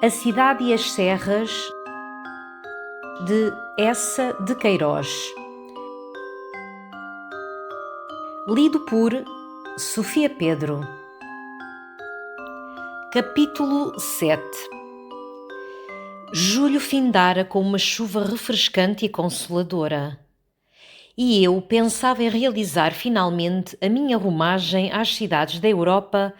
A Cidade e as Serras, de Eça de Queiroz. Lido por Sofia Pedro. Capítulo 7. Julho findara com uma chuva refrescante e consoladora. E eu pensava em realizar finalmente a minha rumagem às cidades da Europa,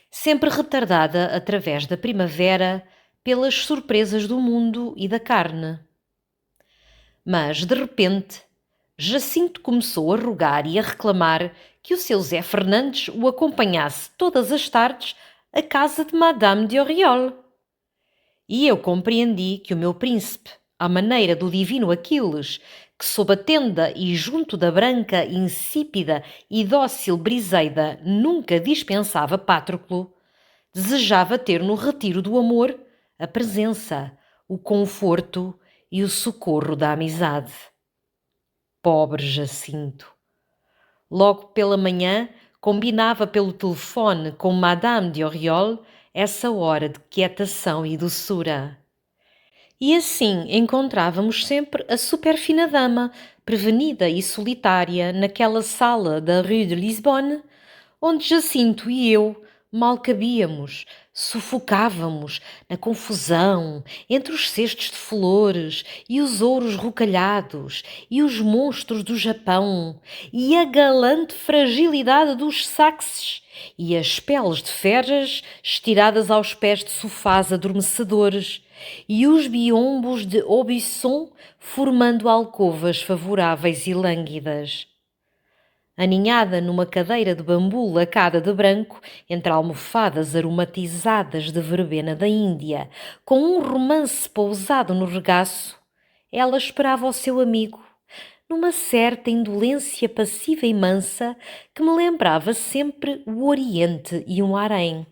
sempre retardada através da primavera pelas surpresas do mundo e da carne. Mas, de repente, Jacinto começou a rogar e a reclamar que o seu Zé Fernandes o acompanhasse todas as tardes à casa de Madame de Auriol. E eu compreendi que o meu príncipe, à maneira do divino Aquiles, que sob a tenda e junto da branca, insípida e dócil Briseida nunca dispensava Patroclo, desejava ter no retiro do amor a presença, o conforto e o socorro da amizade. Pobre Jacinto! Logo pela manhã combinava pelo telefone com Madame de Auriol essa hora de quietação e doçura. E assim encontrávamos sempre a super-fina dama, prevenida e solitária, naquela sala da Rue de Lisbonne, onde Jacinto e eu mal cabíamos, sufocávamos na confusão entre os cestos de flores e os ouros rocalhados e os monstros do Japão e a galante fragilidade dos saxes e as peles de feras estiradas aos pés de sofás adormecedores e os biombos de Aubusson formando alcovas favoráveis e lânguidas. Aninhada numa cadeira de bambu lacada de branco, entre almofadas aromatizadas de verbena da Índia, com um romance pousado no regaço, ela esperava o seu amigo, numa certa indolência passiva e mansa que me lembrava sempre o Oriente e um harém.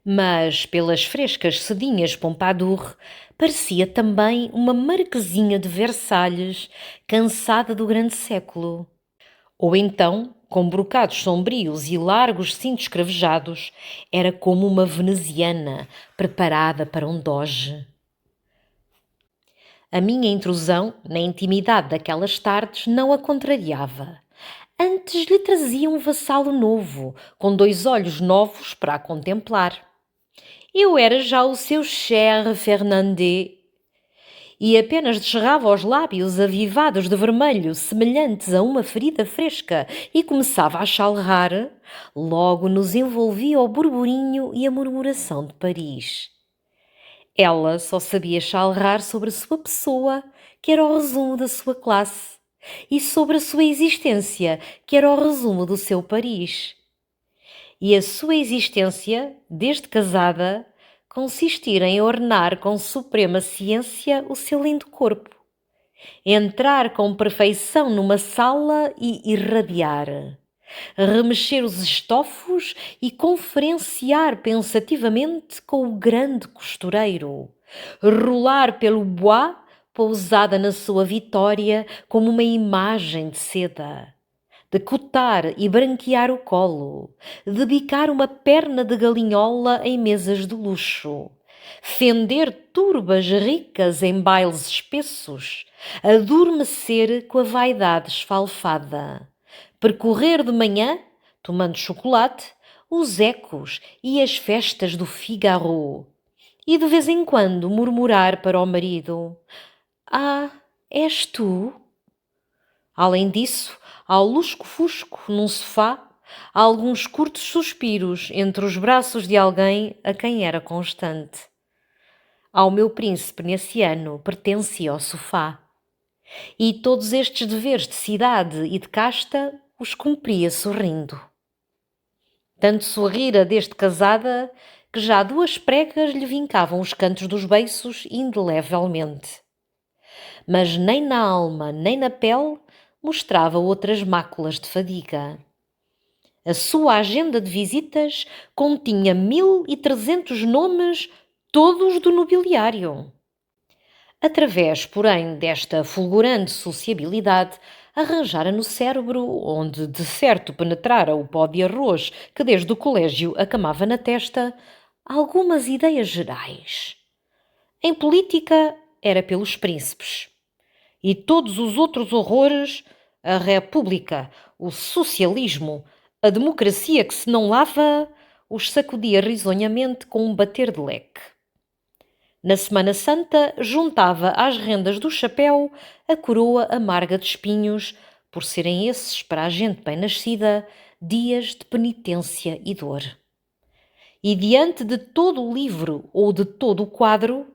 Mas, pelas frescas sedinhas Pompadour, parecia também uma marquesinha de Versalhes, cansada do grande século. Ou então, com brocados sombrios e largos cintos cravejados, era como uma veneziana preparada para um doge. A minha intrusão na intimidade daquelas tardes não a contrariava. Antes lhe trazia um vassalo novo, com 2 olhos novos para a contemplar. Eu era já o seu cher Fernandé, e apenas descerrava os lábios avivados de vermelho, semelhantes a uma ferida fresca, e começava a chalrar, logo nos envolvia o burburinho e a murmuração de Paris. Ela só sabia chalrar sobre a sua pessoa, que era o resumo da sua classe, e sobre a sua existência, que era o resumo do seu Paris. E a sua existência, desde casada, consistir em ornar com suprema ciência o seu lindo corpo, entrar com perfeição numa sala e irradiar, remexer os estofos e conferenciar pensativamente com o grande costureiro, rolar pelo bois pousada na sua vitória como uma imagem de seda, decotar e branquear o colo, debicar uma perna de galinhola em mesas de luxo, fender turbas ricas em bailes espessos, adormecer com a vaidade esfalfada, percorrer de manhã, tomando chocolate, os ecos e as festas do Figaro, e de vez em quando murmurar para o marido: "Ah, és tu?" Além disso, ao lusco-fusco num sofá, alguns curtos suspiros entre os braços de alguém a quem era constante. Ao meu príncipe nesse ano pertencia o sofá. E todos estes deveres de cidade e de casta os cumpria sorrindo. Tanto sorrira desde casada que já 2 pregas lhe vincavam os cantos dos beiços indelevelmente. Mas nem na alma nem na pele mostrava outras máculas de fadiga. A sua agenda de visitas continha 1.300 nomes, todos do nobiliário. Através, porém, desta fulgurante sociabilidade, arranjara no cérebro, onde de certo penetrara o pó de arroz que desde o colégio acamava na testa, algumas ideias gerais. Em política, era pelos príncipes. E todos os outros horrores, a república, o socialismo, a democracia que se não lava, os sacudia risonhamente com um bater de leque. Na Semana Santa, juntava às rendas do chapéu a coroa amarga de espinhos, por serem esses, para a gente bem nascida, dias de penitência e dor. E diante de todo o livro ou de todo o quadro,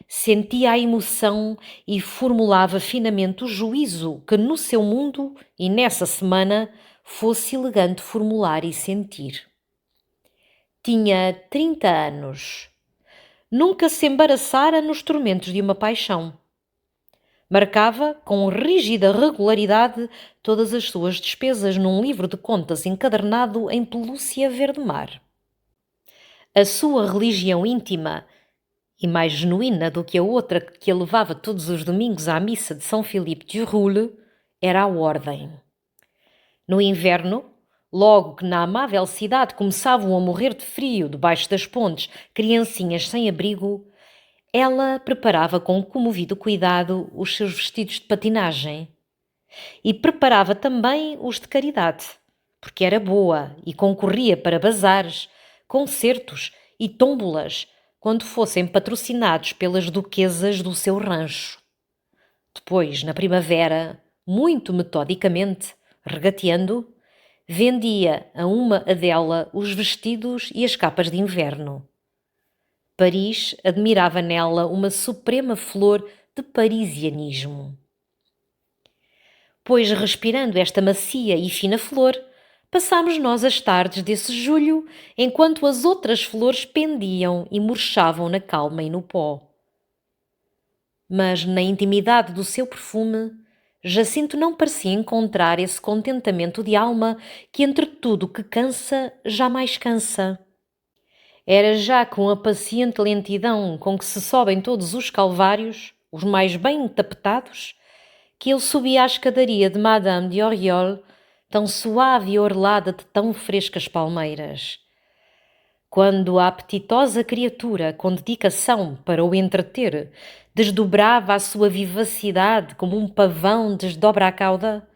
sentia a emoção e formulava finamente o juízo que no seu mundo e nessa semana fosse elegante formular e sentir. Tinha 30 anos. Nunca se embaraçara nos tormentos de uma paixão. Marcava com rígida regularidade todas as suas despesas num livro de contas encadernado em pelúcia verde-mar. A sua religião íntima, e mais genuína do que a outra que a levava todos os domingos à missa de São Filipe de Roule, era a ordem. No inverno, logo que na amável cidade começavam a morrer de frio debaixo das pontes criancinhas sem abrigo, ela preparava com comovido cuidado os seus vestidos de patinagem. E preparava também os de caridade, porque era boa e concorria para bazares, concertos e tómbolas, quando fossem patrocinados pelas duquesas do seu rancho. Depois, na primavera, muito metodicamente, regateando, vendia a uma adela os vestidos e as capas de inverno. Paris admirava nela uma suprema flor de parisianismo. Pois, respirando esta macia e fina flor, passámos nós as tardes desse julho, enquanto as outras flores pendiam e murchavam na calma e no pó. Mas na intimidade do seu perfume, Jacinto não parecia encontrar esse contentamento de alma que entre tudo que cansa, jamais cansa. Era já com a paciente lentidão com que se sobem todos os calvários, os mais bem tapetados, que ele subia a escadaria de Madame de Auriol, tão suave e orlada de tão frescas palmeiras. Quando a apetitosa criatura, com dedicação para o entreter, desdobrava a sua vivacidade como um pavão desdobra a cauda,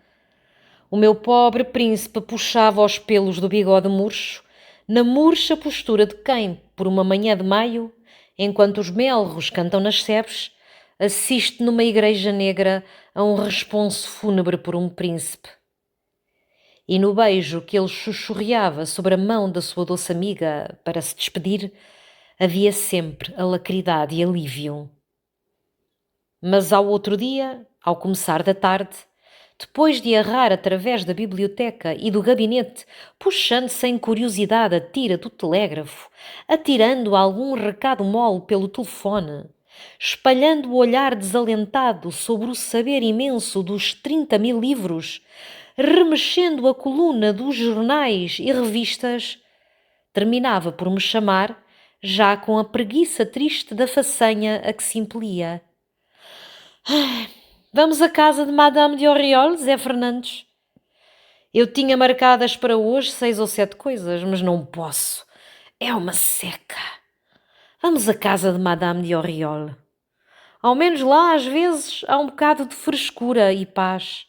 o meu pobre príncipe puxava os pelos do bigode murcho, na murcha postura de quem, por uma manhã de maio, enquanto os melros cantam nas sebes, assiste numa igreja negra a um responso fúnebre por um príncipe. E no beijo que ele chuchurreava sobre a mão da sua doce amiga para se despedir, havia sempre alacridade e alívio. Mas ao outro dia, ao começar da tarde, depois de errar através da biblioteca e do gabinete, puxando sem curiosidade a tira do telégrafo, atirando algum recado mole pelo telefone, espalhando o olhar desalentado sobre o saber imenso dos 30.000 livros, remexendo a coluna dos jornais e revistas, terminava por me chamar, já com a preguiça triste da façanha a que se impelia. Vamos à casa de Madame de Auriol, Zé Fernandes. Eu tinha marcadas para hoje 6 ou 7 coisas, mas não posso. É uma seca. Vamos à casa de Madame de Auriol. Ao menos lá, às vezes, há um bocado de frescura e paz.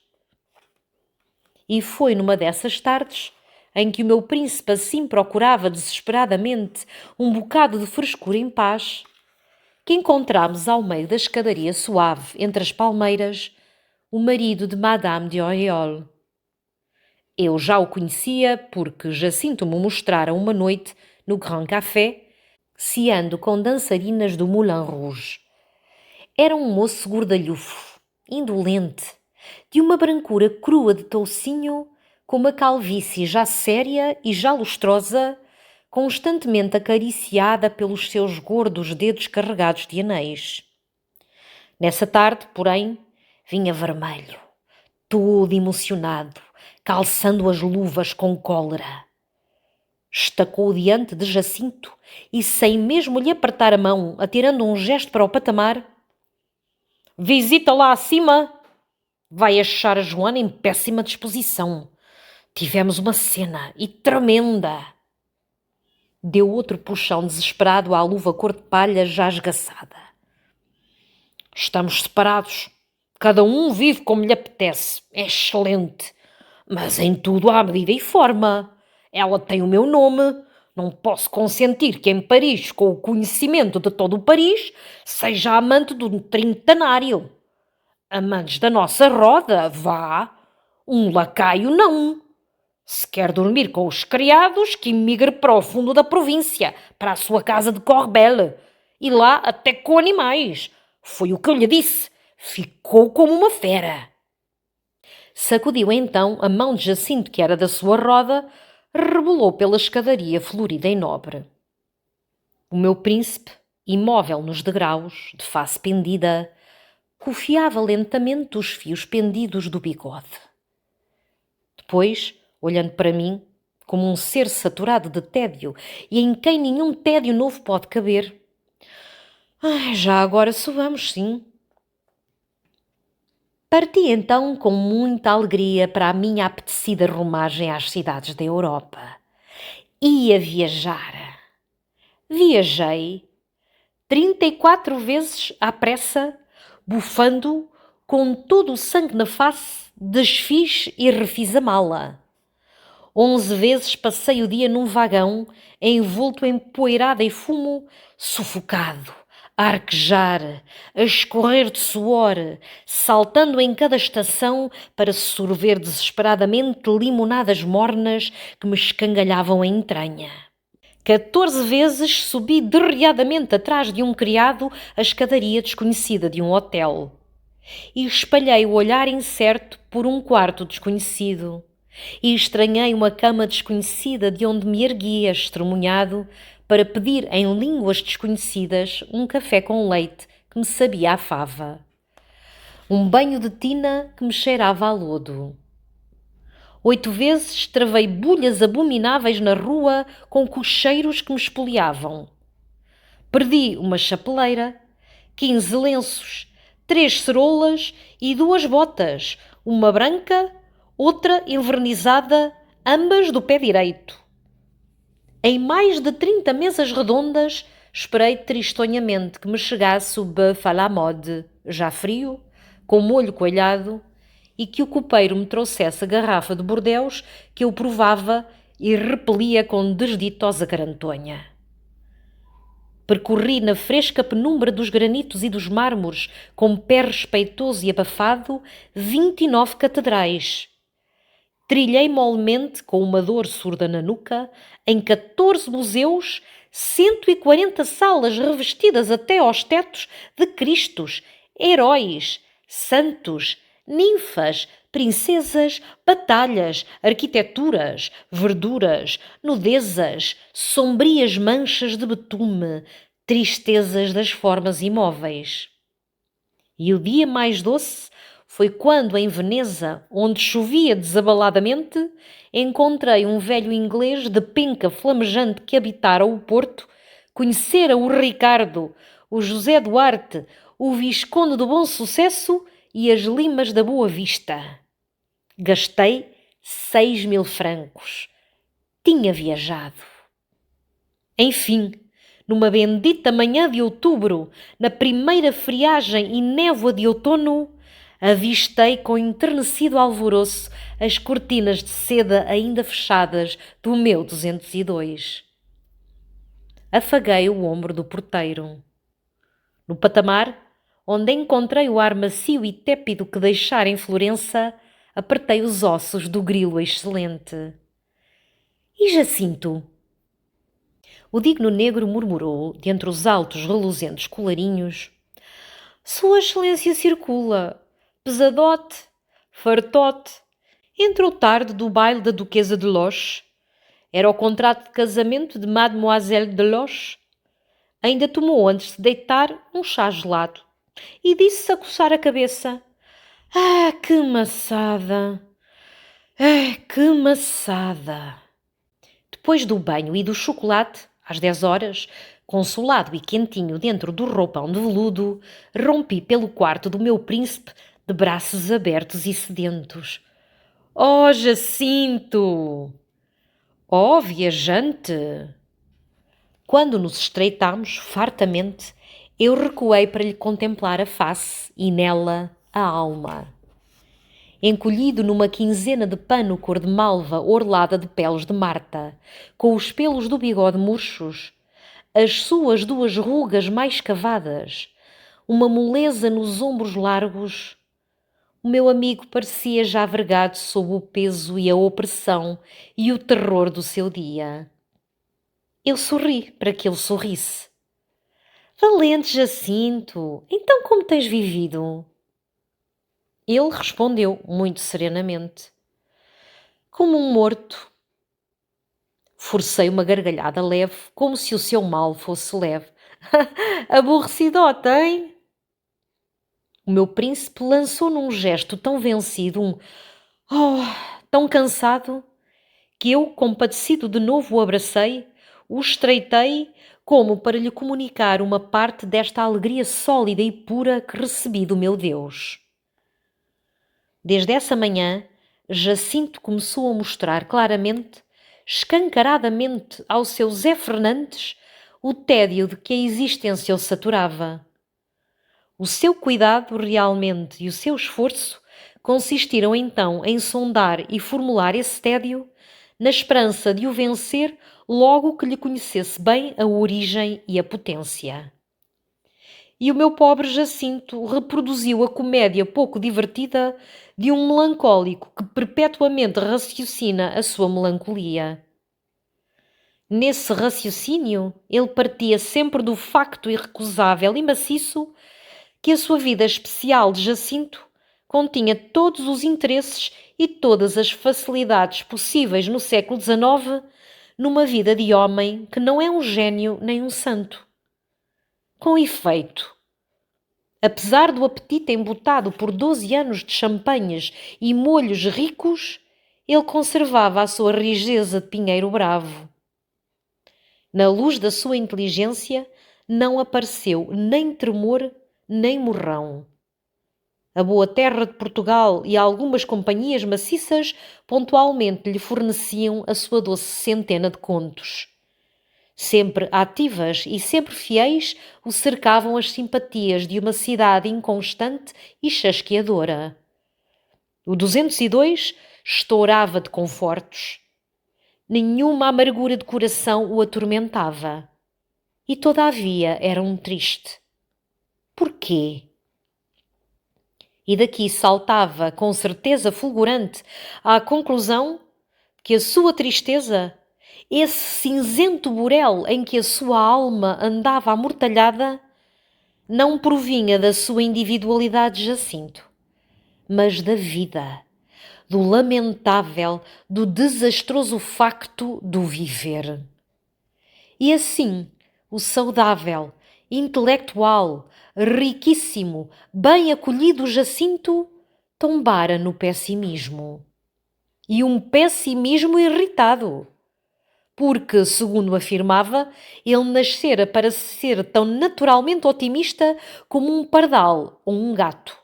E foi numa dessas tardes, em que o meu príncipe assim procurava desesperadamente um bocado de frescura em paz, que encontramos ao meio da escadaria suave entre as palmeiras o marido de Madame de Auriol. Eu já o conhecia porque Jacinto me mostrara uma noite no Grand Café, ceando com dançarinas do Moulin Rouge. Era um moço gordalhufo, indolente, de uma brancura crua de toucinho, com uma calvície já séria e já lustrosa, constantemente acariciada pelos seus gordos dedos carregados de anéis. Nessa tarde, porém, vinha vermelho, todo emocionado, calçando as luvas com cólera. Estacou diante de Jacinto e, sem mesmo lhe apertar a mão, atirando um gesto para o patamar: "Visita lá acima! Vai achar a Joana em péssima disposição. Tivemos uma cena, e tremenda!" Deu outro puxão desesperado à luva cor de palha já esgaçada. Estamos separados. Cada um vive como lhe apetece. É excelente. Mas em tudo há medida e forma. Ela tem o meu nome. Não posso consentir que em Paris, com o conhecimento de todo o Paris, seja amante de um trintanário. Amantes da nossa roda, vá. Um lacaio, não. Se quer dormir com os criados, que emigre para o fundo da província, para a sua casa de Corbel. E lá até com animais. Foi o que eu lhe disse. Ficou como uma fera. Sacudiu então a mão de Jacinto, que era da sua roda, rebolou pela escadaria florida e nobre. O meu príncipe, imóvel nos degraus, de face pendida, cofiava lentamente os fios pendidos do bigode. Depois, olhando para mim, como um ser saturado de tédio e em quem nenhum tédio novo pode caber. Já agora subamos, sim. Parti então com muita alegria para a minha apetecida rumagem às cidades da Europa. Ia viajar. Viajei 34 vezes à pressa, bufando, com todo o sangue na face, desfiz e refiz a mala. 11 vezes passei o dia num vagão, envolto em poeirada e fumo, sufocado, a arquejar, a escorrer de suor, saltando em cada estação para sorver desesperadamente limonadas mornas que me escangalhavam a entranha. 14 vezes subi derreadamente atrás de um criado a escadaria desconhecida de um hotel e espalhei o olhar incerto por um quarto desconhecido e estranhei uma cama desconhecida de onde me erguia estremunhado para pedir em línguas desconhecidas um café com leite que me sabia a fava, um banho de tina que me cheirava a lodo. 8 vezes travei bulhas abomináveis na rua com cocheiros que me espoliavam. Perdi uma chapeleira, 15 lenços, 3 ceroulas e 2 botas, uma branca, outra envernizada, ambas do pé direito. Em mais de 30 mesas redondas, esperei tristonhamente que me chegasse o bœuf à la mode, já frio, com molho coalhado, e que o copeiro me trouxesse a garrafa de Bordeus que eu provava e repelia com desditosa carantonha. Percorri na fresca penumbra dos granitos e dos mármores, com pé respeitoso e abafado, 29 catedrais. Trilhei molemente, com uma dor surda na nuca, em 14 museus, 140 salas revestidas até aos tetos de cristos, heróis, santos, ninfas, princesas, batalhas, arquiteturas, verduras, nudezas, sombrias manchas de betume, tristezas das formas imóveis. E o dia mais doce foi quando, em Veneza, onde chovia desabaladamente, encontrei um velho inglês de penca flamejante que habitara o Porto, conhecera o Ricardo, o José Duarte, o Visconde do Bom Sucesso e as Limas da Boa Vista. Gastei 6.000 francos. Tinha viajado. Enfim, numa bendita manhã de outubro, na primeira friagem e névoa de outono, avistei com enternecido alvoroço as cortinas de seda ainda fechadas do meu 202. Afaguei o ombro do porteiro. No patamar, onde encontrei o ar macio e tépido que deixara em Florença, apertei os ossos do grilo excelente. E Jacinto? O digno negro murmurou, de entre os altos reluzentes colarinhos: Sua Excelência circula, pesadote, fartote, entrou tarde do baile da Duquesa de Loches. Era o contrato de casamento de Mademoiselle de Loches. Ainda tomou, antes de deitar, um chá gelado e disse-se a coçar a cabeça: que maçada! Que maçada! Depois do banho e do chocolate, às 10 horas, consolado e quentinho dentro do roupão de veludo, rompi pelo quarto do meu príncipe de braços abertos e sedentos. Oh, Jacinto! Oh, viajante! Quando nos estreitámos fartamente, Eu recuei para lhe contemplar a face e nela a alma. Encolhido numa quinzena de pano cor de malva orlada de peles de Marta, com os pelos do bigode murchos, as suas duas rugas mais cavadas, uma moleza nos ombros largos, o meu amigo parecia já vergado sob o peso e a opressão e o terror do seu dia. Eu sorri para que ele sorrisse. Valente Jacinto, então como tens vivido? Ele respondeu muito serenamente. Como um morto. Forcei uma gargalhada leve, como se o seu mal fosse leve. Aborrecidota, hein? O meu príncipe lançou num gesto tão vencido, oh, tão cansado, que eu, compadecido de novo, o abracei, o estreitei, como para lhe comunicar uma parte desta alegria sólida e pura que recebi do meu Deus. Desde essa manhã, Jacinto começou a mostrar claramente, escancaradamente ao seu Zé Fernandes, o tédio de que a existência o saturava. O seu cuidado realmente e o seu esforço consistiram então em sondar e formular esse tédio, na esperança de o vencer logo que lhe conhecesse bem a origem e a potência. E o meu pobre Jacinto reproduziu a comédia pouco divertida de um melancólico que perpetuamente raciocina a sua melancolia. Nesse raciocínio, ele partia sempre do facto irrecusável e maciço que a sua vida especial de Jacinto continha todos os interesses e todas as facilidades possíveis no século XIX, numa vida de homem que não é um gênio nem um santo. Com efeito, apesar do apetite embotado por 12 anos de champanhes e molhos ricos, ele conservava a sua rijeza de pinheiro bravo. Na luz da sua inteligência não apareceu nem tremor nem morrão. A boa terra de Portugal e algumas companhias maciças pontualmente lhe forneciam a sua doce centena de contos. Sempre ativas e sempre fiéis, o cercavam as simpatias de uma cidade inconstante e chasqueadora. O 202 estourava de confortos. Nenhuma amargura de coração o atormentava. E todavia era um triste. Porquê? E daqui saltava, com certeza fulgurante, à conclusão que a sua tristeza, esse cinzento burel em que a sua alma andava amortalhada, não provinha da sua individualidade Jacinto, mas da vida, do lamentável, do desastroso facto do viver. E assim, o saudável, intelectual, riquíssimo, bem acolhido Jacinto tombara no pessimismo. E um pessimismo irritado, porque, segundo afirmava, ele nascera para ser tão naturalmente otimista como um pardal ou um gato.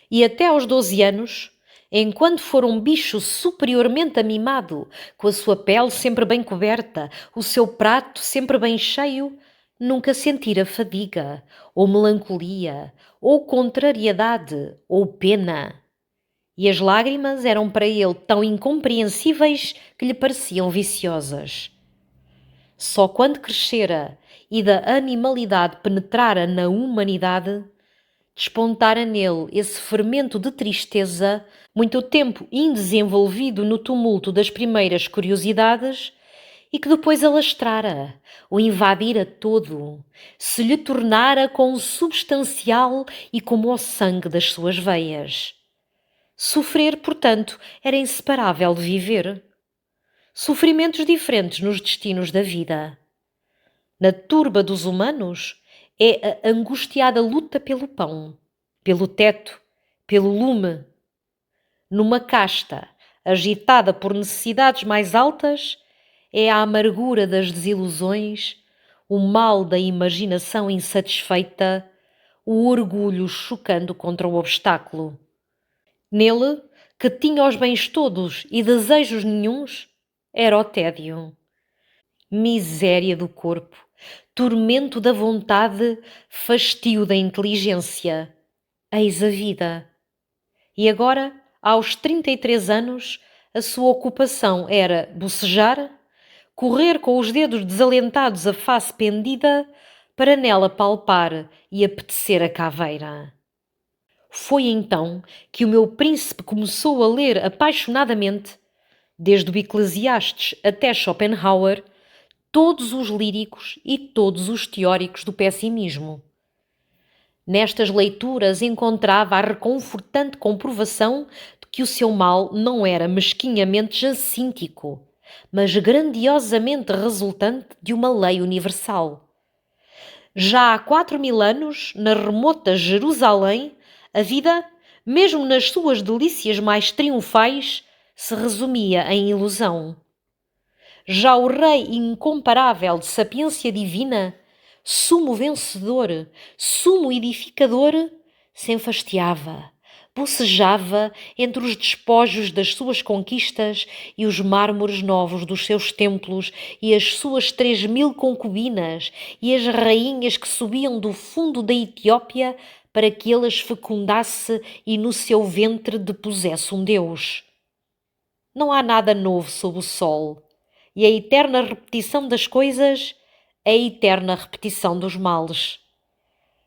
E até aos 12 anos, enquanto for um bicho superiormente amimado, com a sua pele sempre bem coberta, o seu prato sempre bem cheio, nunca sentira fadiga, ou melancolia, ou contrariedade, ou pena. E as lágrimas eram para ele tão incompreensíveis que lhe pareciam viciosas. Só quando crescera e da animalidade penetrara na humanidade, despontara nele esse fermento de tristeza, muito tempo indesenvolvido no tumulto das primeiras curiosidades, e que depois alastrara, o invadira todo, se lhe tornara consubstancial e como o sangue das suas veias. Sofrer, portanto, era inseparável de viver. Sofrimentos diferentes nos destinos da vida. Na turba dos humanos é a angustiada luta pelo pão, pelo teto, pelo lume. Numa casta, agitada por necessidades mais altas, é a amargura das desilusões, o mal da imaginação insatisfeita, o orgulho chocando contra o obstáculo. Nele, que tinha os bens todos e desejos nenhuns, era o tédio. Miséria do corpo, tormento da vontade, fastio da inteligência. Eis a vida. E agora, aos 33 anos, a sua ocupação era bocejar, correr com os dedos desalentados a face pendida, para nela palpar e apetecer a caveira. Foi então que o meu príncipe começou a ler apaixonadamente, desde o Eclesiastes até Schopenhauer, todos os líricos e todos os teóricos do pessimismo. Nestas leituras encontrava a reconfortante comprovação de que o seu mal não era mesquinhamente jacíntico, mas grandiosamente resultante de uma lei universal. Já há 4.000 anos, na remota Jerusalém, a vida, mesmo nas suas delícias mais triunfais, se resumia em ilusão. Já o rei incomparável de sapiência divina, sumo vencedor, sumo edificador, se enfastiava, bocejava entre os despojos das suas conquistas e os mármores novos dos seus templos e as suas 3.000 concubinas e as rainhas que subiam do fundo da Etiópia para que ele as fecundasse e no seu ventre depusesse um Deus. Não há nada novo sob o sol, e a eterna repetição das coisas é a eterna repetição dos males.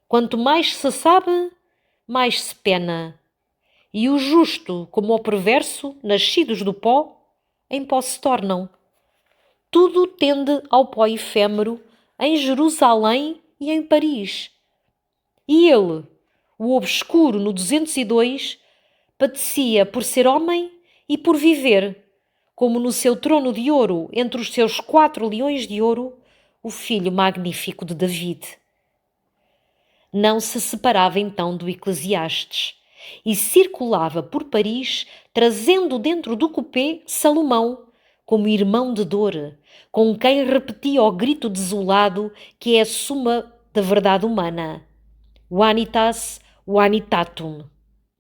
Quanto mais se sabe, mais se pena. E o justo, como o perverso, nascidos do pó, em pó se tornam. Tudo tende ao pó efêmero em Jerusalém e em Paris. E ele, o obscuro no 202, padecia por ser homem e por viver, como no seu trono de ouro, entre os seus 4 leões de ouro, o filho magnífico de David. Não se separava então do Eclesiastes e circulava por Paris, trazendo dentro do cupê Salomão, como irmão de dor, com quem repetia ao grito desolado que é a suma da verdade humana. Vanitas vanitatum.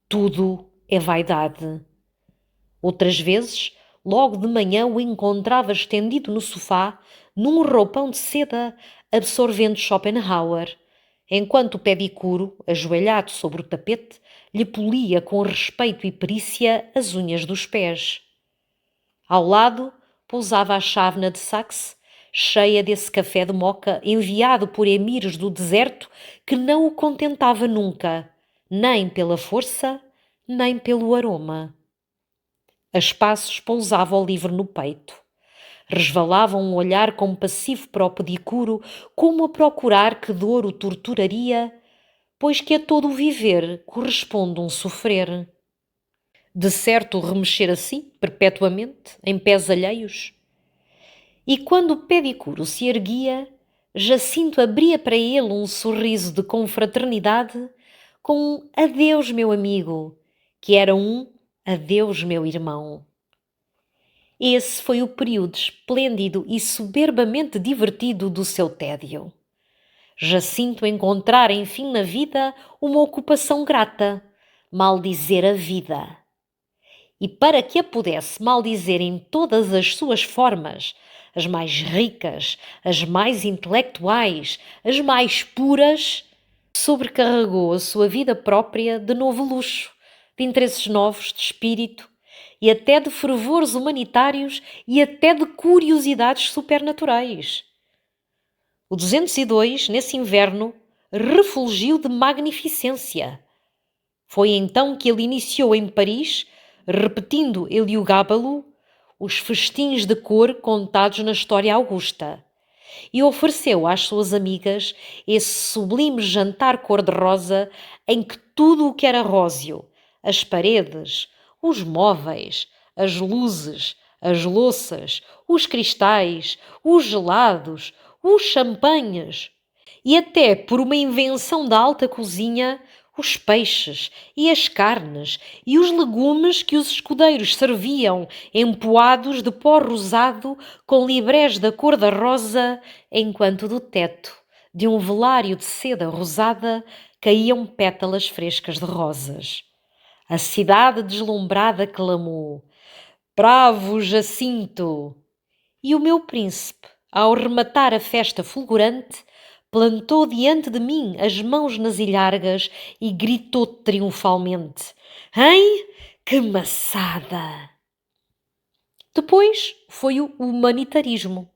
Tudo é vaidade. Outras vezes, logo de manhã o encontrava estendido no sofá, num roupão de seda, absorvendo Schopenhauer, enquanto o pedicuro, ajoelhado sobre o tapete, lhe polia com respeito e perícia as unhas dos pés. Ao lado, pousava a chávena de Saxe, cheia desse café de moca enviado por emires do deserto que não o contentava nunca, nem pela força, nem pelo aroma. A espaços pousava o livro no peito. Resvalava um olhar compassivo para o pedicuro, como a procurar que dor o torturaria, pois que a todo o viver corresponde um sofrer. De certo remexer assim, perpetuamente, em pés alheios? E quando o pedicuro se erguia, Jacinto abria para ele um sorriso de confraternidade, com um adeus, meu amigo, que era um adeus, meu irmão. Esse foi o período esplêndido e soberbamente divertido do seu tédio. Jacinto encontrara, enfim, na vida uma ocupação grata, maldizer a vida. E para que a pudesse maldizer em todas as suas formas, as mais ricas, as mais intelectuais, as mais puras, sobrecarregou a sua vida própria de novo luxo, de interesses novos, de espírito, e até de fervores humanitários e até de curiosidades supernaturais. O 202, nesse inverno, refulgiu de magnificência. Foi então que ele iniciou em Paris, repetindo Heliogábalo, os festins de cor contados na história augusta, e ofereceu às suas amigas esse sublime jantar cor-de-rosa em que tudo o que era róseo, as paredes, os móveis, as luzes, as louças, os cristais, os gelados, os champanhes e até por uma invenção da alta cozinha, os peixes e as carnes e os legumes que os escudeiros serviam empoados de pó rosado com librés da cor da rosa, enquanto do teto de um velário de seda rosada caíam pétalas frescas de rosas. A cidade deslumbrada clamou: "Bravo, Jacinto!" E o meu príncipe, Ao rematar a festa fulgurante, plantou diante de mim as mãos nas ilhargas e gritou triunfalmente: Hein? Que maçada! Depois foi o humanitarismo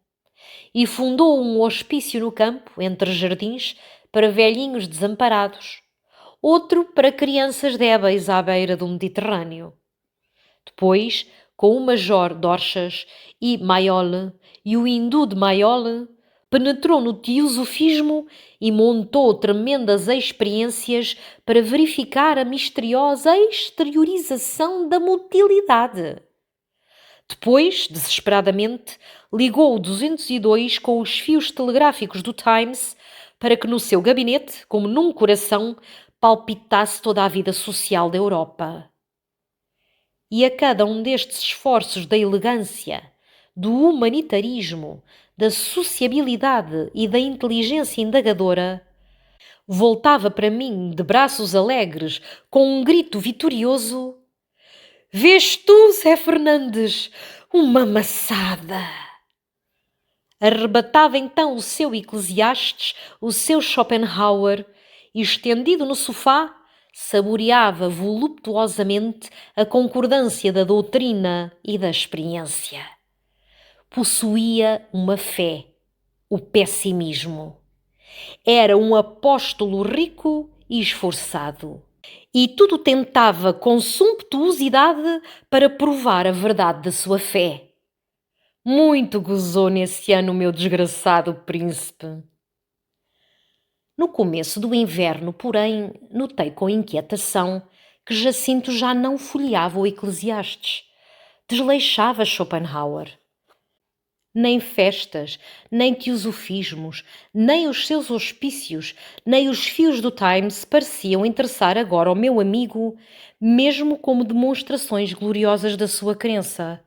e fundou um hospício no campo, entre jardins, para velhinhos desamparados, outro para crianças débeis à beira do Mediterrâneo. Depois, com o Major Dorchas e Maiole e o hindu de Maiole, penetrou no teosofismo e montou tremendas experiências para verificar a misteriosa exteriorização da motilidade. Depois, desesperadamente, ligou o 202 com os fios telegráficos do Times para que no seu gabinete, como num coração, palpitasse toda a vida social da Europa. E a cada um destes esforços da elegância, do humanitarismo, da sociabilidade e da inteligência indagadora, voltava para mim de braços alegres, com um grito vitorioso: Vês tu, Zé Fernandes, uma maçada! Arrebatava então o seu Eclesiastes, o seu Schopenhauer, e estendido no sofá, saboreava voluptuosamente a concordância da doutrina e da experiência. Possuía uma fé, o pessimismo. Era um apóstolo rico e esforçado. E tudo tentava com sumptuosidade para provar a verdade da sua fé. Muito gozou nesse ano o meu desgraçado príncipe. No começo do inverno, porém, notei com inquietação que Jacinto já não folheava o Eclesiastes. Desleixava Schopenhauer. Nem festas, nem teosofismos, nem os seus hospícios, nem os fios do Times pareciam interessar agora ao meu amigo, mesmo como demonstrações gloriosas da sua crença.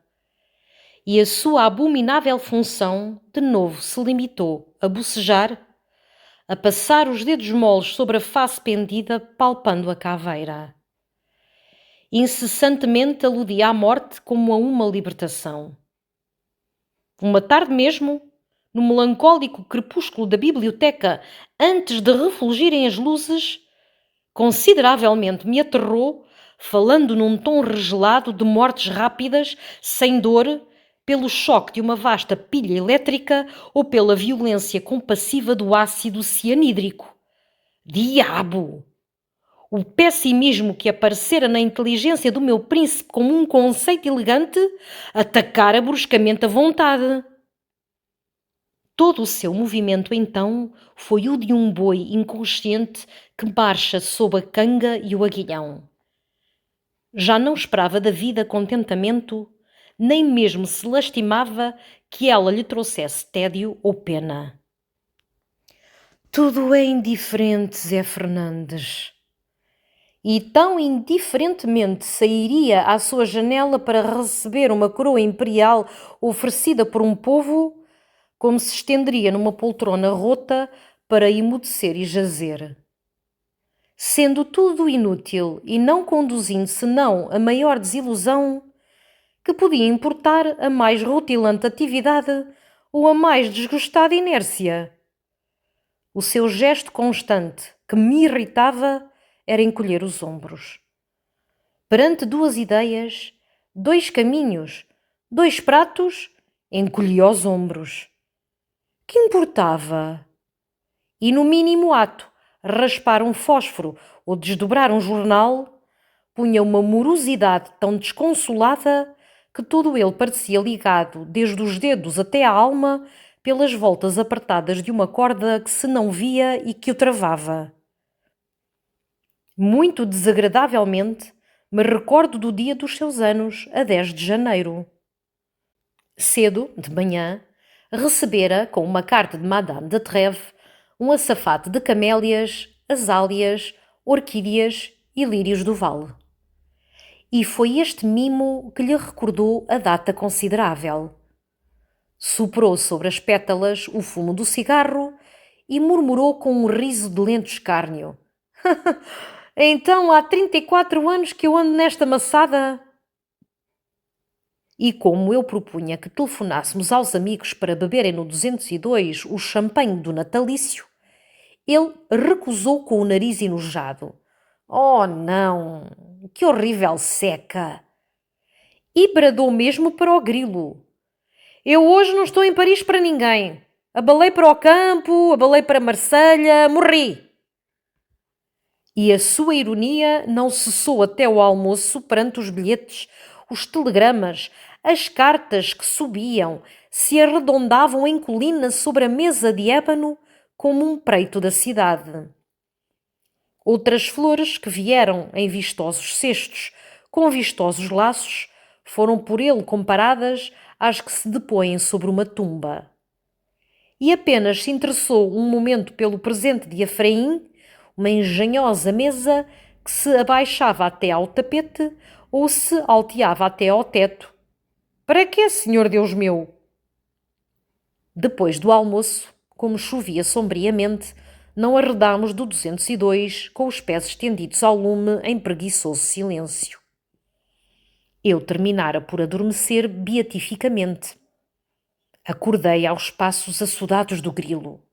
E a sua abominável função, de novo, se limitou a bocejar, a passar os dedos moles sobre a face pendida, palpando a caveira. Incessantemente aludia à morte como a uma libertação. Uma tarde mesmo, no melancólico crepúsculo da biblioteca, antes de refulgirem as luzes, consideravelmente me aterrou, falando num tom regelado de mortes rápidas, sem dor, pelo choque de uma vasta pilha elétrica ou pela violência compassiva do ácido cianídrico. Diabo! O pessimismo que aparecera na inteligência do meu príncipe como um conceito elegante atacara bruscamente a vontade. Todo o seu movimento, então, foi o de um boi inconsciente que marcha sob a canga e o aguilhão. Já não esperava da vida contentamento, nem mesmo se lastimava que ela lhe trouxesse tédio ou pena. Tudo é indiferente, Zé Fernandes. E tão indiferentemente sairia à sua janela para receber uma coroa imperial oferecida por um povo, como se estenderia numa poltrona rota para emudecer e jazer. Sendo tudo inútil e não conduzindo senão a maior desilusão, que podia importar a mais rutilante atividade ou a mais desgostada inércia. O seu gesto constante, que me irritava, era encolher os ombros. Perante duas ideias, dois caminhos, dois pratos, encolhia os ombros. Que importava? E no mínimo ato, raspar um fósforo ou desdobrar um jornal, punha uma morosidade tão desconsolada que todo ele parecia ligado, desde os dedos até à alma, pelas voltas apertadas de uma corda que se não via e que o travava. Muito desagradavelmente, me recordo do dia dos seus anos, a 10 de janeiro. Cedo, de manhã, recebera, com uma carta de Madame de Trèves, um açafate de camélias, azálias, orquídeas e lírios do vale. E foi este mimo que lhe recordou a data considerável. Soprou sobre as pétalas o fumo do cigarro e murmurou com um riso de lento escárnio. Então há 34 anos que eu ando nesta maçada? E como eu propunha que telefonássemos aos amigos para beberem no 202 o champanhe do natalício, ele recusou com o nariz enojado. Oh, não! Que horrível seca! E bradou mesmo para o grilo. Eu hoje não estou em Paris para ninguém. Abalei para o campo, abalei para Marselha, morri! E a sua ironia não cessou até o almoço perante os bilhetes, os telegramas, as cartas que subiam, se arredondavam em colina sobre a mesa de ébano como um preito da cidade. Outras flores que vieram em vistosos cestos, com vistosos laços, foram por ele comparadas às que se depõem sobre uma tumba. E apenas se interessou um momento pelo presente de Efraim, uma engenhosa mesa que se abaixava até ao tapete ou se alteava até ao teto. Para quê, Senhor Deus meu? Depois do almoço, como chovia sombriamente, não arredámos do 202 com os pés estendidos ao lume em preguiçoso silêncio. Eu terminara por adormecer beatificamente. Acordei aos passos açudados do grilo.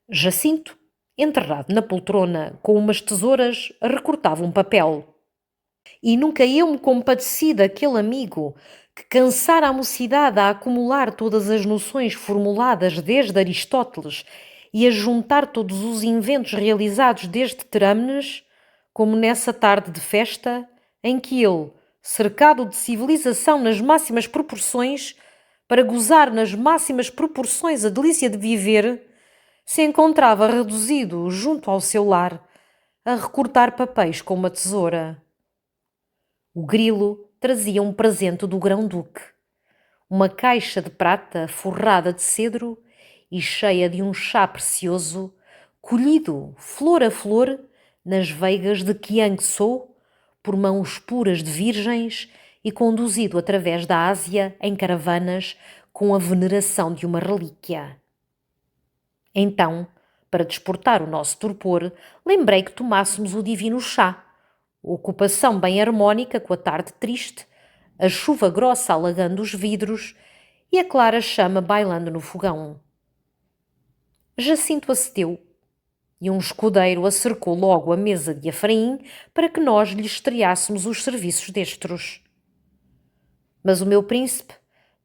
Jacinto, enterrado na poltrona com umas tesouras, recortava um papel. E nunca eu me compadeci daquele amigo que cansara a mocidade a acumular todas as noções formuladas desde Aristóteles e a juntar todos os inventos realizados desde Terâmenes, como nessa tarde de festa em que ele, cercado de civilização nas máximas proporções, para gozar nas máximas proporções a delícia de viver, se encontrava reduzido junto ao seu lar, a recortar papéis com uma tesoura. O grilo trazia um presente do grão-duque, uma caixa de prata forrada de cedro e cheia de um chá precioso, colhido, flor a flor, nas veigas de Qiangsu, por mãos puras de virgens e conduzido através da Ásia em caravanas com a veneração de uma relíquia. Então, para desportar o nosso torpor, lembrei que tomássemos o divino chá, ocupação bem harmónica com a tarde triste, a chuva grossa alagando os vidros e a clara chama bailando no fogão. Jacinto acedeu, e um escudeiro acercou logo a mesa de Efraim para que nós lhe estreássemos os serviços destros. Mas o meu príncipe,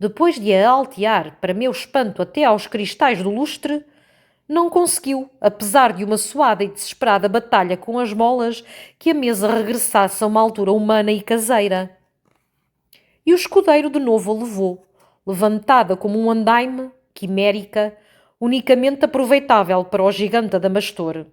depois de a altear para meu espanto até aos cristais do lustre, não conseguiu, apesar de uma suada e desesperada batalha com as molas, que a mesa regressasse a uma altura humana e caseira. E o escudeiro de novo a levou, levantada como um andaime, quimérica, unicamente aproveitável para o gigante Adamastor.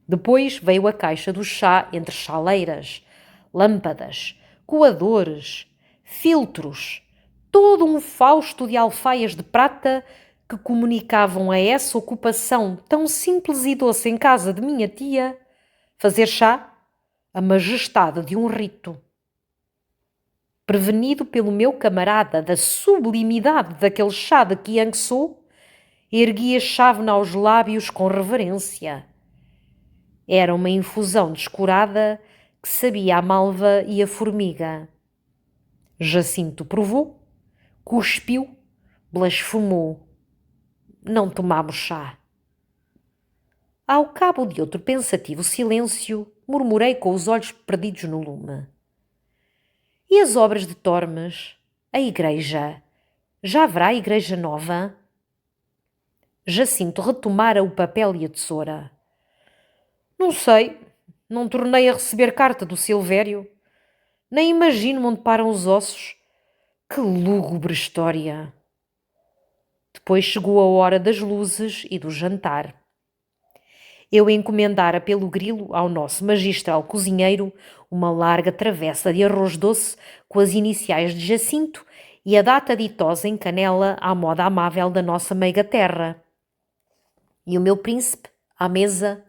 Depois veio a caixa do chá entre chaleiras, lâmpadas, coadores, filtros, todo um fausto de alfaias de prata que comunicavam a essa ocupação tão simples e doce em casa de minha tia, fazer chá, a majestade de um rito. Prevenido pelo meu camarada da sublimidade daquele chá de Qiangsu, ergui a chávena aos lábios com reverência. Era uma infusão descurada que sabia a malva e a formiga. Jacinto provou, cuspiu, blasfemou. Não tomámos chá. Ao cabo de outro pensativo silêncio, murmurei com os olhos perdidos no lume. E as obras de Tormes? A igreja? Já haverá igreja nova? Jacinto retomara o papel e a tesoura. Não sei, não tornei a receber carta do Silvério. Nem imagino onde param os ossos. Que lúgubre história! Depois chegou a hora das luzes e do jantar. Eu encomendara pelo grilo ao nosso magistral cozinheiro uma larga travessa de arroz doce com as iniciais de Jacinto e a data ditosa em canela à moda amável da nossa meiga terra. E o meu príncipe, à mesa,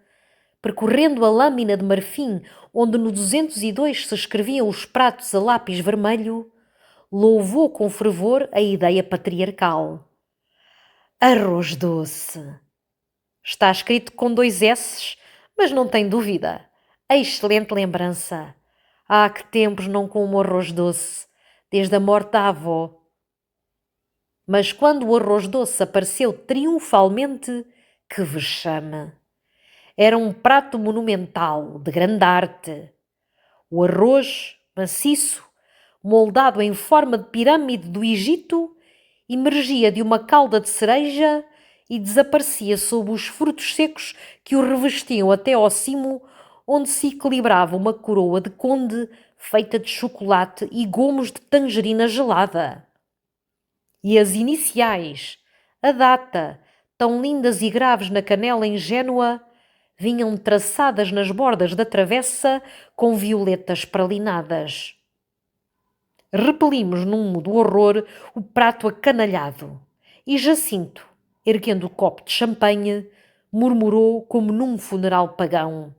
percorrendo a lâmina de marfim onde no 202 se escreviam os pratos a lápis vermelho, louvou com fervor a ideia patriarcal. Arroz doce. Está escrito com 2 S's, mas não tem dúvida. Excelente lembrança. Que tempos não como arroz doce. desde a morte da avó. Mas quando o arroz doce apareceu triunfalmente, que vexame! Era um prato monumental, de grande arte. O arroz, maciço, moldado em forma de pirâmide do Egito, emergia de uma calda de cereja e desaparecia sob os frutos secos que o revestiam até ao cimo, onde se equilibrava uma coroa de conde feita de chocolate e gomos de tangerina gelada. E as iniciais, a data, tão lindas e graves na canela ingênua, vinham traçadas nas bordas da travessa com violetas pralinadas. Repelimos num mudo horror o prato acanalhado, e Jacinto, erguendo o copo de champanhe, murmurou como num funeral pagão: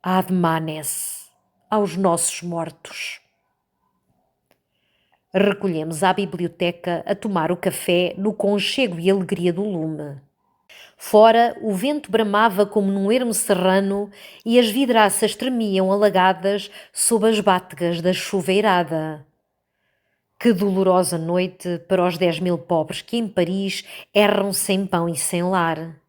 Ad manes, aos nossos mortos. Recolhemos à biblioteca a tomar o café no conchego e alegria do lume. Fora, o vento bramava como num ermo serrano e as vidraças tremiam alagadas sob as bátegas da chuveirada. Que dolorosa noite para os 10.000 pobres que em Paris erram sem pão e sem lar.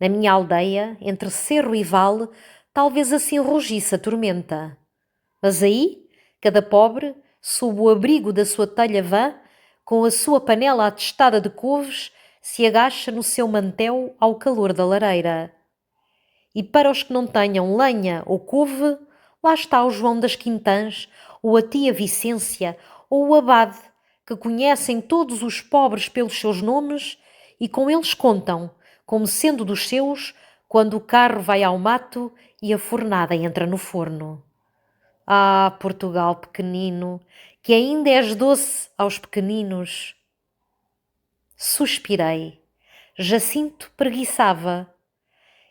Na minha aldeia, entre cerro e vale, talvez assim rugisse a tormenta. Mas aí, cada pobre, sob o abrigo da sua telha vã, com a sua panela atestada de couves, se agacha no seu mantel ao calor da lareira. E para os que não tenham lenha ou couve, lá está o João das Quintãs, ou a tia Vicência, ou o abade, que conhecem todos os pobres pelos seus nomes e com eles contam, como sendo dos seus, quando o carro vai ao mato e a fornada entra no forno. Ah, Portugal pequenino, que ainda és doce aos pequeninos. Suspirei. Jacinto preguiçava.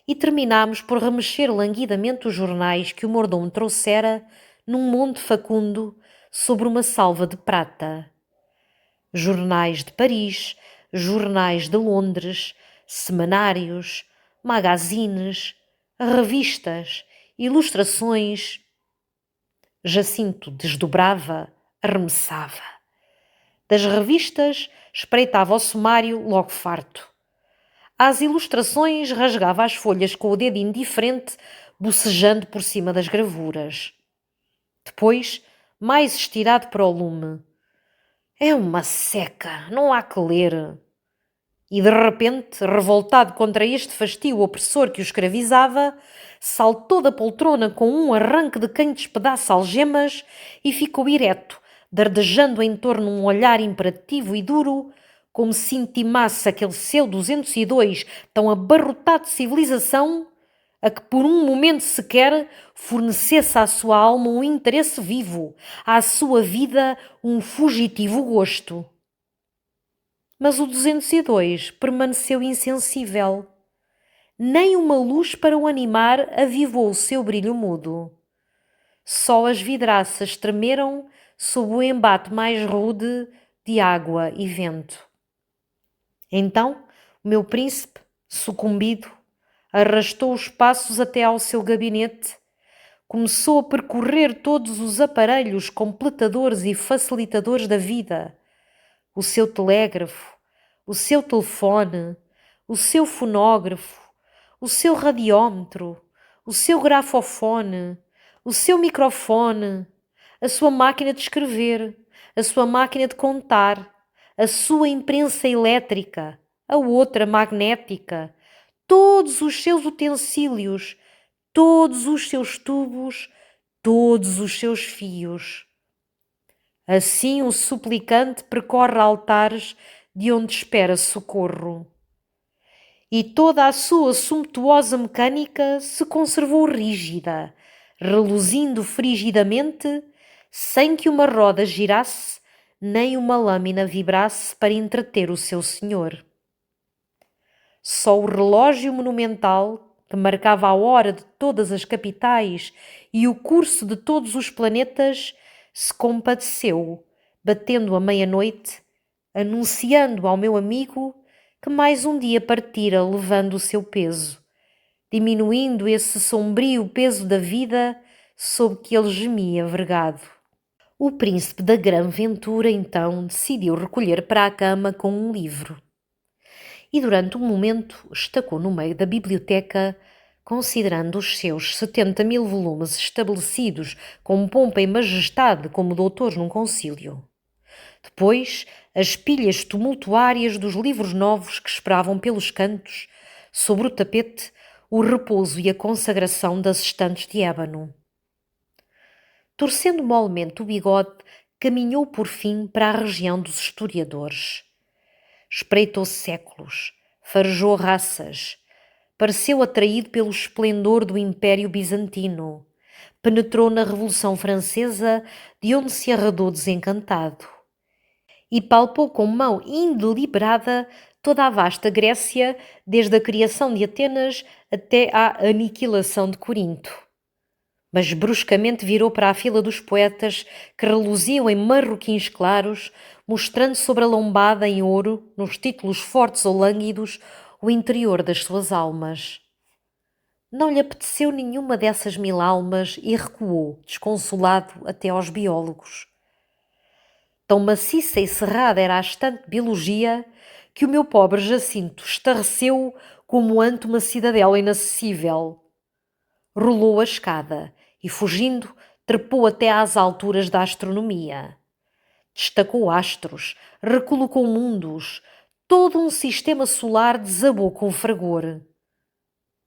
E terminámos por remexer languidamente os jornais que o mordomo trouxera num monte facundo sobre uma salva de prata. Jornais de Paris, jornais de Londres, semanários, magazines, revistas, ilustrações. Jacinto desdobrava, arremessava. Das revistas espreitava o sumário logo farto. Às ilustrações rasgava as folhas com o dedo indiferente, bocejando por cima das gravuras. Depois, mais estirado para o lume. É uma seca, não há que ler. E de repente, revoltado contra este fastio opressor que o escravizava, saltou da poltrona com um arranque de quem despedaça algemas e ficou ereto, dardejando em torno um olhar imperativo e duro, como se intimasse aquele seu 202 tão abarrotado de civilização, a que por um momento sequer fornecesse à sua alma um interesse vivo, à sua vida um fugitivo gosto. Mas o 202 permaneceu insensível. Nem uma luz para o animar avivou o seu brilho mudo. Só as vidraças tremeram sob o embate mais rude de água e vento. Então, o meu príncipe, sucumbido, arrastou os passos até ao seu gabinete, começou a percorrer todos os aparelhos completadores e facilitadores da vida, o seu telégrafo, o seu telefone, o seu fonógrafo, o seu radiómetro, o seu grafofone, o seu microfone, a sua máquina de escrever, a sua máquina de contar, a sua imprensa elétrica, a outra magnética, todos os seus utensílios, todos os seus tubos, todos os seus fios. Assim o suplicante percorre altares de onde espera socorro. E toda a sua sumptuosa mecânica se conservou rígida, reluzindo frigidamente, sem que uma roda girasse, nem uma lâmina vibrasse para entreter o seu senhor. Só o relógio monumental, que marcava a hora de todas as capitais e o curso de todos os planetas, se compadeceu, batendo a meia-noite, anunciando ao meu amigo que mais um dia partira levando o seu peso, diminuindo esse sombrio peso da vida sob que ele gemia vergado. O príncipe da Grã-Ventura então decidiu recolher para a cama com um livro. E durante um momento estacou no meio da biblioteca, considerando os seus 70.000 volumes estabelecidos com pompa e majestade como doutores num concílio. Depois, as pilhas tumultuárias dos livros novos que esperavam pelos cantos, sobre o tapete, o repouso e a consagração das estantes de ébano. Torcendo molemente o bigode, caminhou por fim para a região dos historiadores. Espreitou séculos, farejou raças, pareceu atraído pelo esplendor do Império Bizantino, penetrou na Revolução Francesa, de onde se arredou desencantado, e palpou com mão indeliberada toda a vasta Grécia, desde a criação de Atenas até à aniquilação de Corinto. Mas bruscamente virou para a fila dos poetas que reluziam em marroquins claros, mostrando sobre a lombada em ouro, nos títulos fortes ou lânguidos, o interior das suas almas. Não lhe apeteceu nenhuma dessas 1000 almas e recuou, desconsolado, até aos biólogos. Tão maciça e cerrada era a estante de biologia que o meu pobre Jacinto estarreceu como ante uma cidadela inacessível. Rolou a escada e, fugindo, trepou até às alturas da astronomia. Destacou astros, recolocou mundos, todo um sistema solar desabou com fragor.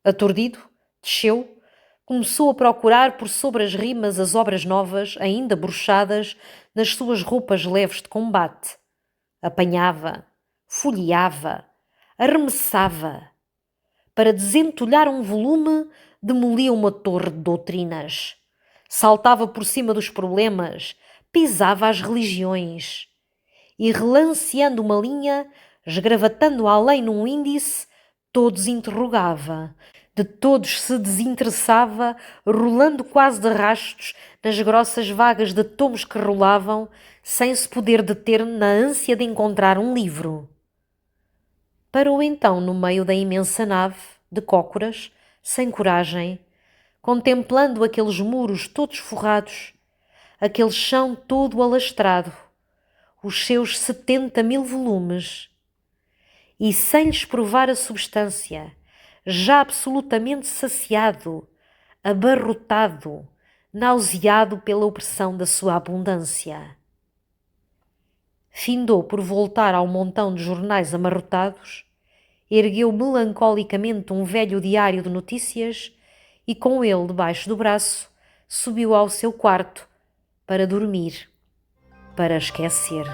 Aturdido, desceu, começou a procurar por sobre as rimas as obras novas, ainda bruxadas, nas suas roupas leves de combate. Apanhava, folheava, arremessava. Para desentulhar um volume, demolia uma torre de doutrinas. Saltava por cima dos problemas, pisava as religiões. E relanceando uma linha, esgravatando além num índice, todos interrogava, de todos se desinteressava, rolando quase de rastos nas grossas vagas de tomos que rolavam, sem se poder deter na ânsia de encontrar um livro. Parou então no meio da imensa nave, de cócoras, sem coragem, contemplando aqueles muros todos forrados, aquele chão todo alastrado, os seus 70.000 volumes, e sem lhes provar a substância, já absolutamente saciado, abarrotado, nauseado pela opressão da sua abundância. Findou por voltar ao montão de jornais amarrotados, ergueu melancolicamente um velho diário de notícias e, com ele debaixo do braço, subiu ao seu quarto para dormir, para esquecer.